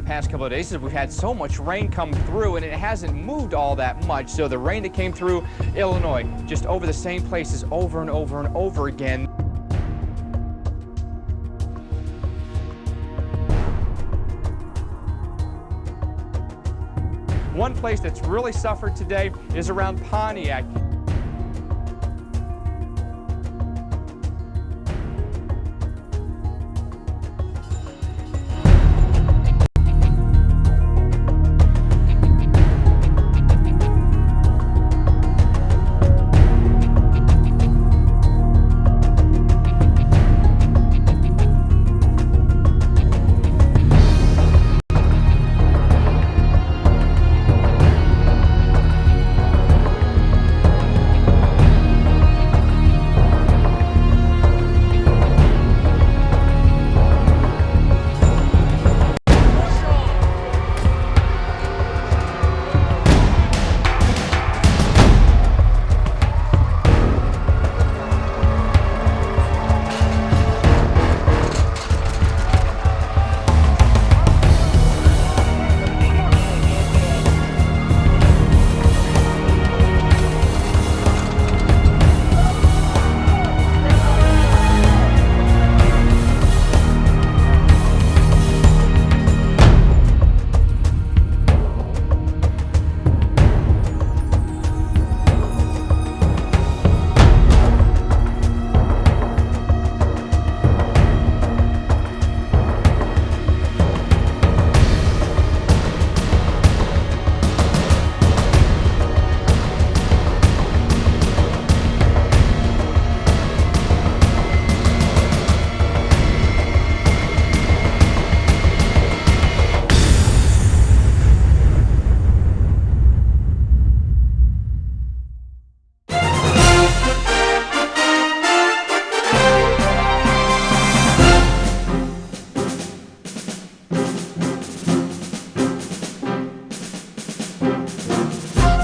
past couple of days is we've had so much rain come through, and it hasn't moved all that much. So the rain that came through Illinois, just over the same places over and over and over again. One place that's really suffered today is around Pontiac.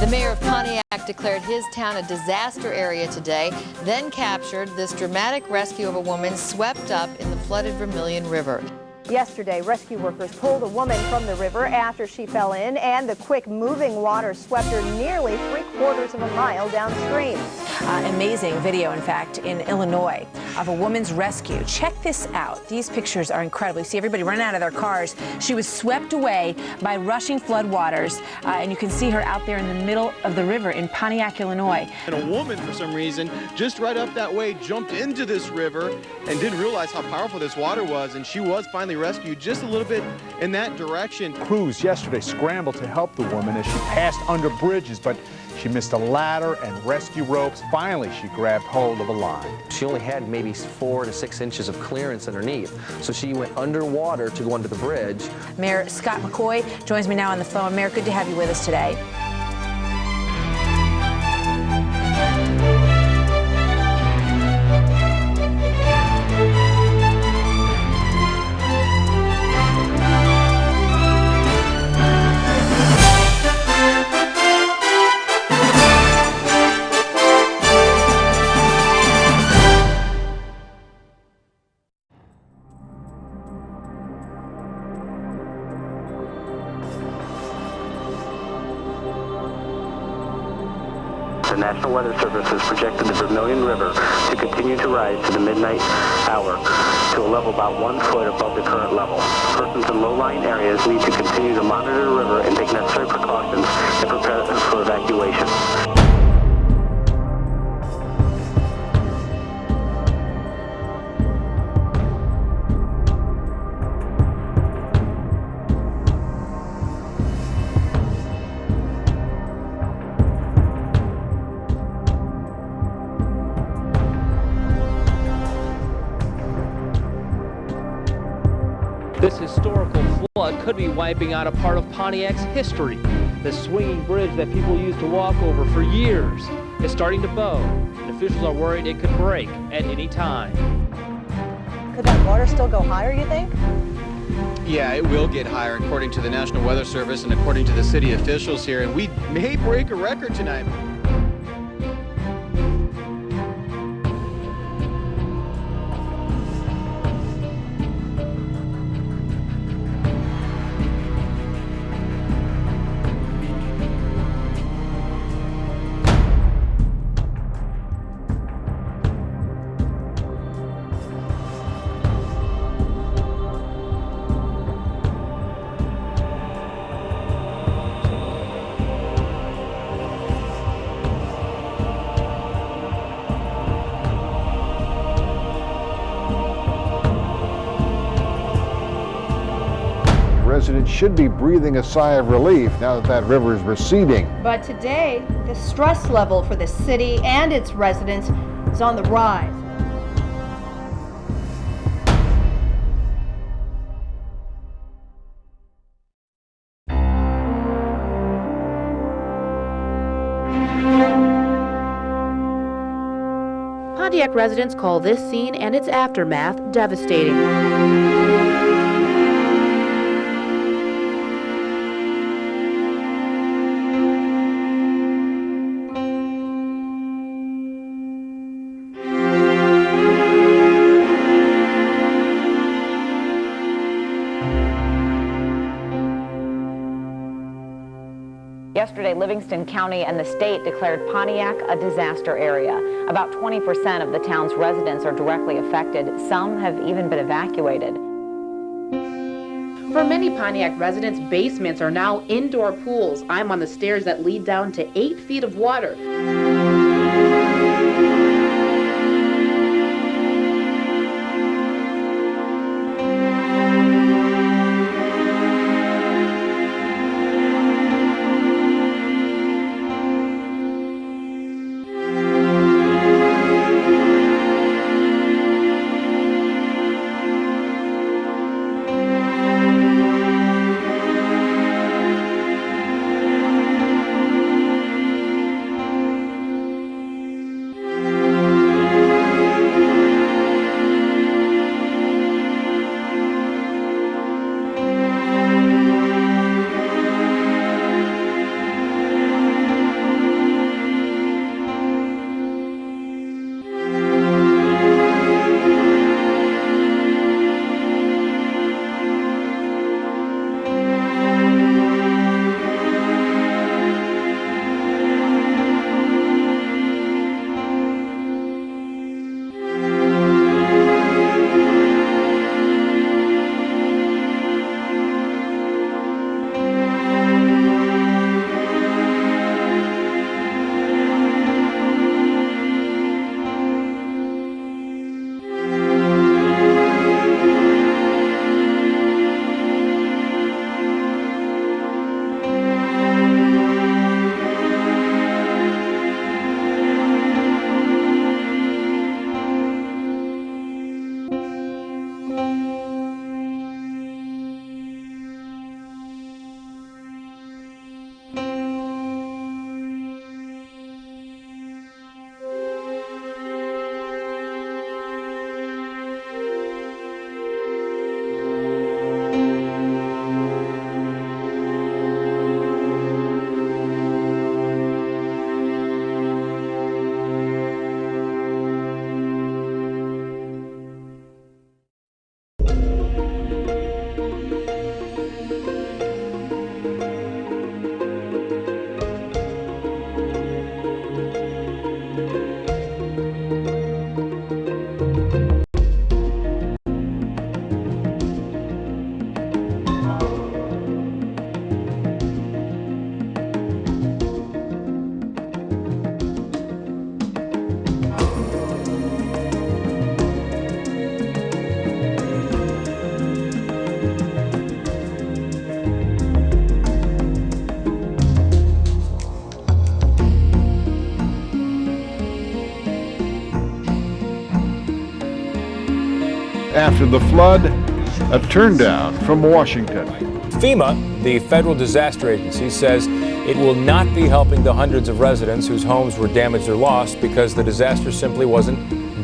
The mayor of Pontiac declared his town a disaster area today, then captured this dramatic rescue of a woman swept up in the flooded Vermilion River. Yesterday, rescue workers pulled a woman from the river after she fell in, and the quick-moving water swept her nearly 3/4 of a mile downstream. Amazing video, in fact, in Illinois of a woman's rescue. Check this out. These pictures are incredible. You see everybody running out of their cars. She was swept away by rushing floodwaters, and you can see her out there in the middle of the river in Pontiac, Illinois. And a woman, for some reason, just right up that way, jumped into this river and didn't realize how powerful this water was, and she was finally rescued just a little bit in that direction. Crews yesterday scrambled to help the woman as she passed under bridges, but she missed a ladder and rescue ropes. Finally, she grabbed hold of a line. She only had maybe 4 to 6 inches of clearance underneath, so she went underwater to go under the bridge. Mayor Scott McCoy joins me now on the phone. Mayor, good to have you with us today. The National Weather Service has projected the Vermilion River to continue to rise to the midnight hour to a level about 1 foot above the current level. Persons in low-lying areas need to continue to monitor the river and take necessary precautions and prepare for evacuation. This historical flood could be wiping out a part of Pontiac's history. The swinging bridge that people used to walk over for years is starting to bow, and officials are worried it could break at any time. Could that water still go higher, you think? Yeah, it will get higher according to the National Weather Service and according to the city officials here, and we may break a record tonight. residents should be breathing a sigh of relief now that that river is receding. But today, the stress level for the city and its residents is on the rise. Pontiac residents call this scene and its aftermath devastating. Yesterday, Livingston County and the state declared Pontiac a disaster area. About 20% of the town's residents are directly affected. Some have even been evacuated. For many Pontiac residents, basements are now indoor pools. I'm on the stairs that lead down to 8 feet of water. After the flood, a turndown from Washington. FEMA, the federal disaster agency, says it will not be helping the hundreds of residents whose homes were damaged or lost because the disaster simply wasn't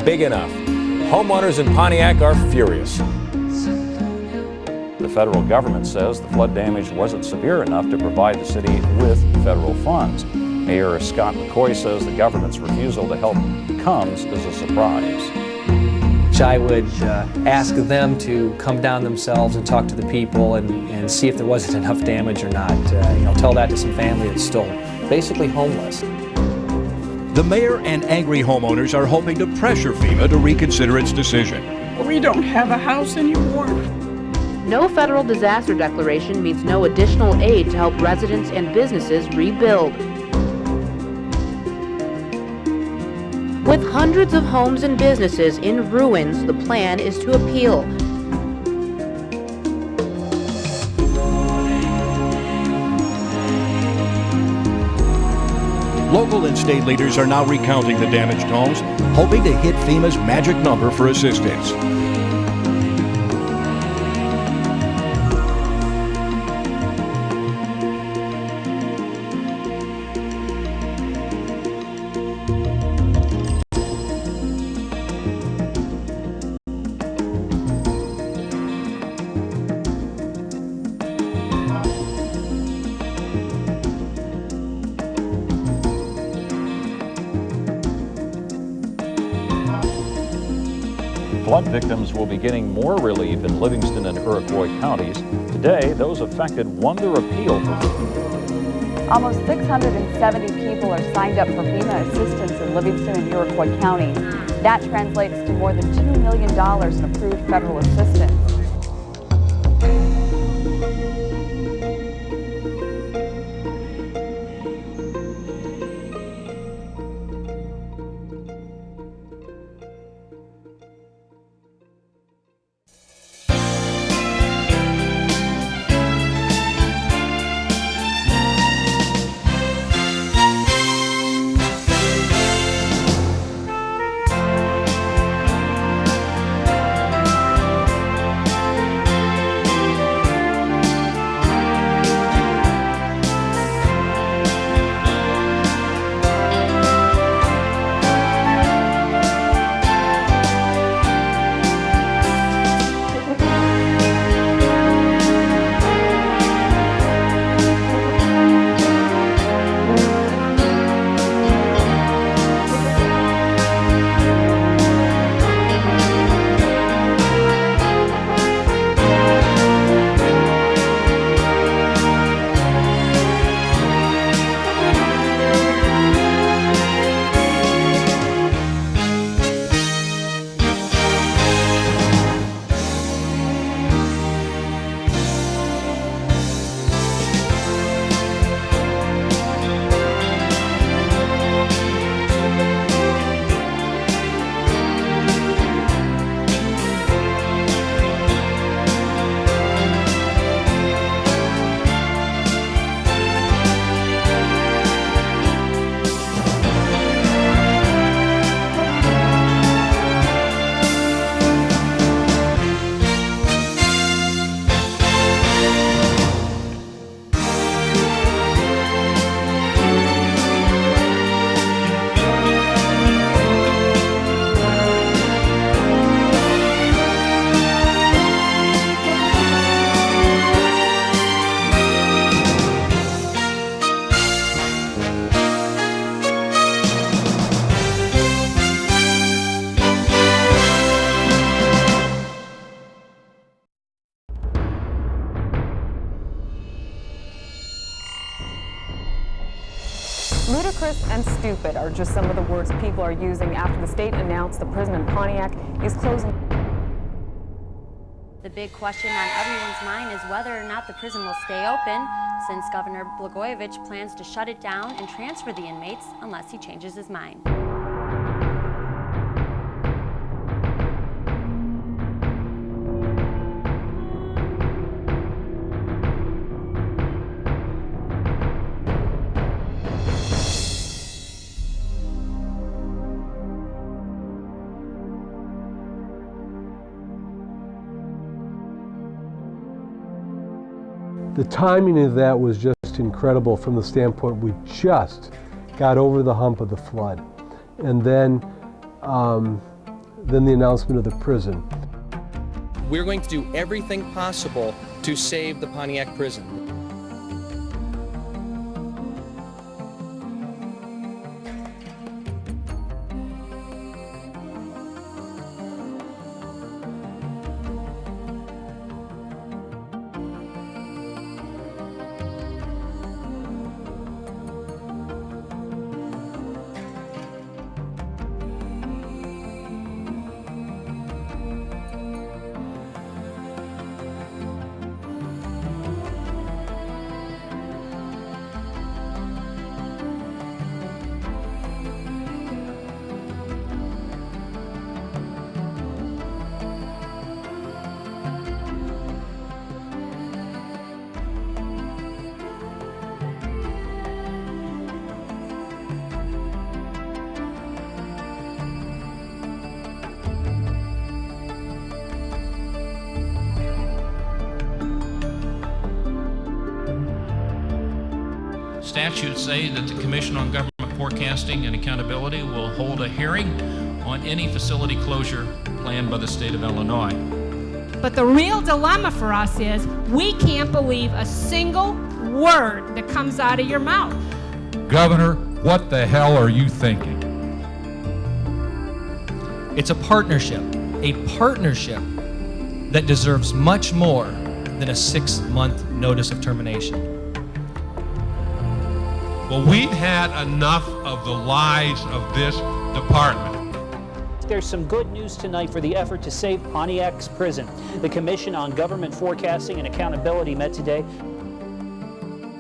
big enough. Homeowners in Pontiac are furious. The federal government says the flood damage wasn't severe enough to provide the city with federal funds. Mayor Scott McCoy says the government's refusal to help comes as a surprise. I would ask them to come down themselves and talk to the people and see if there wasn't enough damage or not. Tell that to some family that's still basically homeless. The mayor and angry homeowners are hoping to pressure FEMA to reconsider its decision. We don't have a house anymore. No federal disaster declaration means no additional aid to help residents and businesses rebuild. With hundreds of homes and businesses in ruins, the plan is to appeal. Local and state leaders are now recounting the damaged homes, hoping to hit FEMA's magic number for assistance. Flood victims will be getting more relief in Livingston and Iroquois counties. Today, those affected won their appeal for Almost 670 people are signed up for FEMA assistance in Livingston and Iroquois counties. That translates to more than $2 million in approved federal assistance. Ludicrous and stupid are just some of the words people are using after the state announced the prison in Pontiac is closing. The big question on everyone's mind is whether or not the prison will stay open, since Governor Blagojevich plans to shut it down and transfer the inmates unless he changes his mind. The timing of that was just incredible from the standpoint we just got over the hump of the flood, and then the announcement of the prison. We're going to do everything possible to save the Pontiac prison. statutes say that the Commission on Government Forecasting and Accountability will hold a hearing on any facility closure planned by the state of Illinois. But the real dilemma for us is we can't believe a single word that comes out of your mouth. Governor, what the hell are you thinking? It's a partnership that deserves much more than a 6-month notice of termination. Well, we've had enough of the lies of this department. There's some good news tonight for the effort to save Pontiac's prison. The Commission on Government Forecasting and Accountability met today.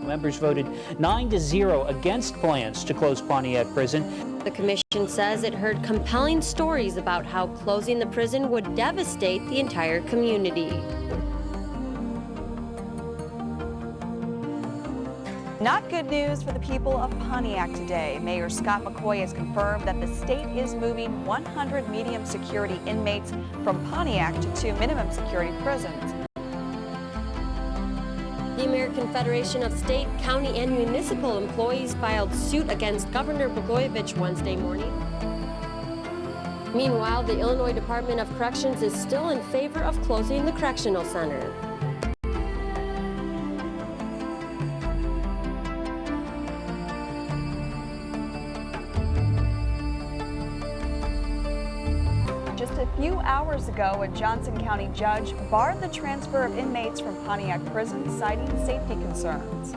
Members voted 9-0 against plans to close Pontiac Prison. The commission says it heard compelling stories about how closing the prison would devastate the entire community. Not good news for the people of Pontiac today. Mayor Scott McCoy has confirmed that the state is moving 100 medium security inmates from Pontiac to 2 minimum security prisons. The American Federation of State, County, and Municipal Employees filed suit against Governor Blagojevich Wednesday morning. Meanwhile, the Illinois Department of Corrections is still in favor of closing the correctional center. Just a few hours ago, a Johnson County judge barred the transfer of inmates from Pontiac Prison, citing safety concerns.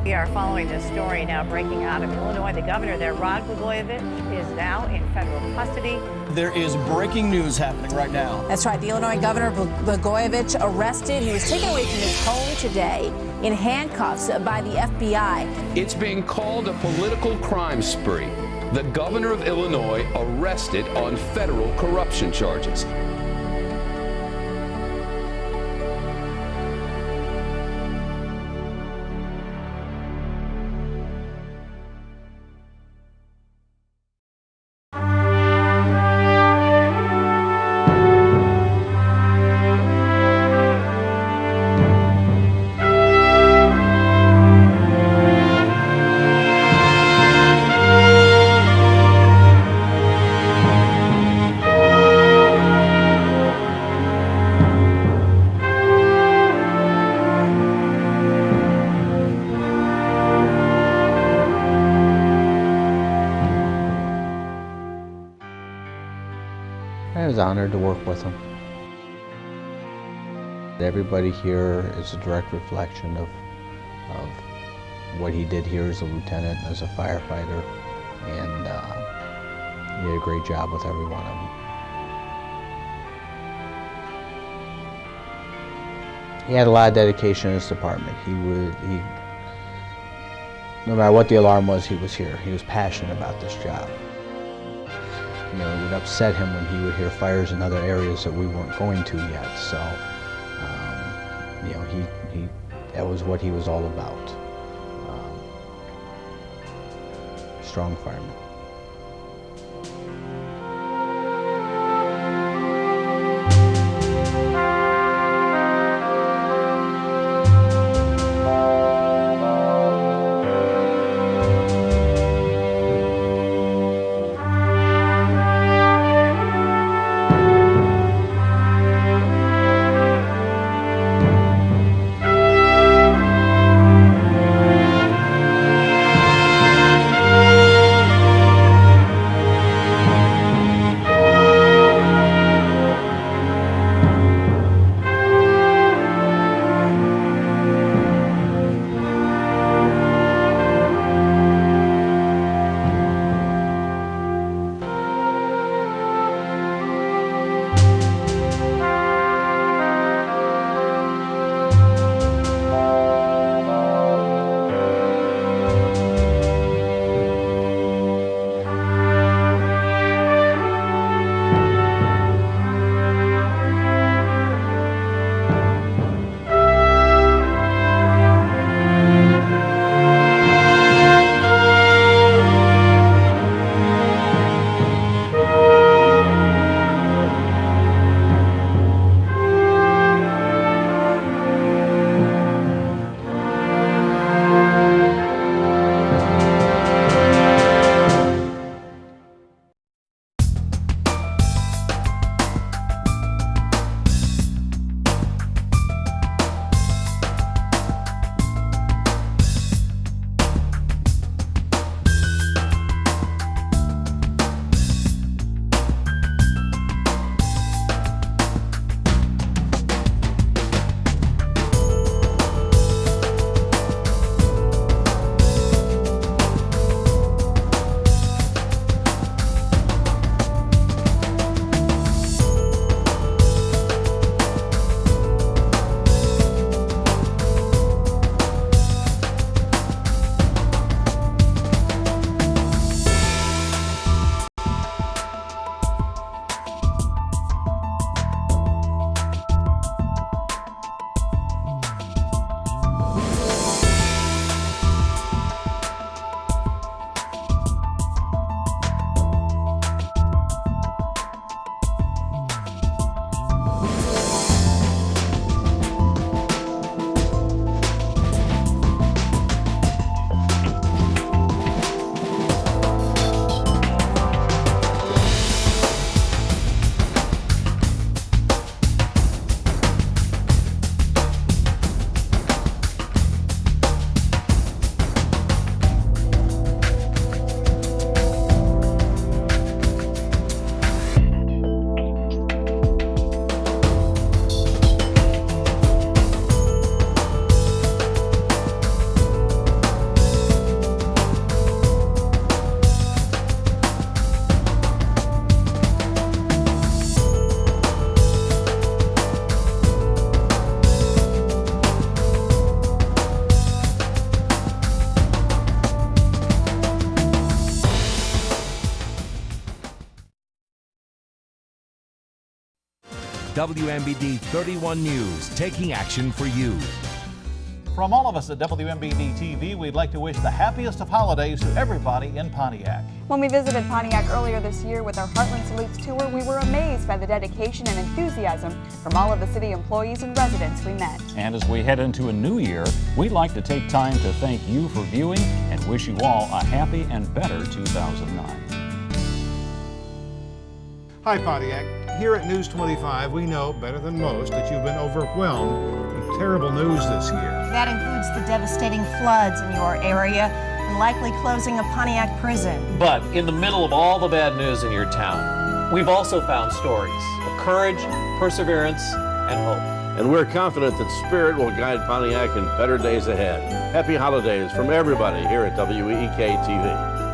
We are following this story now breaking out of Illinois. The governor there, Rod Blagojevich, is now in federal custody. There is breaking news happening right now. That's right. The Illinois governor, Blagojevich, arrested. He was taken away from his home today in handcuffs by the FBI. It's being called a political crime spree. The governor of Illinois arrested on federal corruption charges. I was honored to work with him. Everybody here is a direct reflection of what he did here as a lieutenant, as a firefighter, and he did a great job with every one of them. He had a lot of dedication in his department. No matter what the alarm was, he was here. He was passionate about this job. You know, it would upset him when he would hear fires in other areas that we weren't going to yet. So, you know, that was what he was all about. Strong fireman. WMBD 31 News, taking action for you. From all of us at WMBD TV, we'd like to wish the happiest of holidays to everybody in Pontiac. When we visited Pontiac earlier this year with our Heartland Salutes tour, we were amazed by the dedication and enthusiasm from all of the city employees and residents we met. And as we head into a new year, we'd like to take time to thank you for viewing and wish you all a happy and better 2009. Hi Pontiac. Here at News 25, we know better than most that you've been overwhelmed with terrible news this year. That includes the devastating floods in your area and likely closing a Pontiac prison. But in the middle of all the bad news in your town, we've also found stories of courage, perseverance, and hope. And we're confident that Spirit will guide Pontiac in better days ahead. Happy holidays from everybody here at WEEK TV.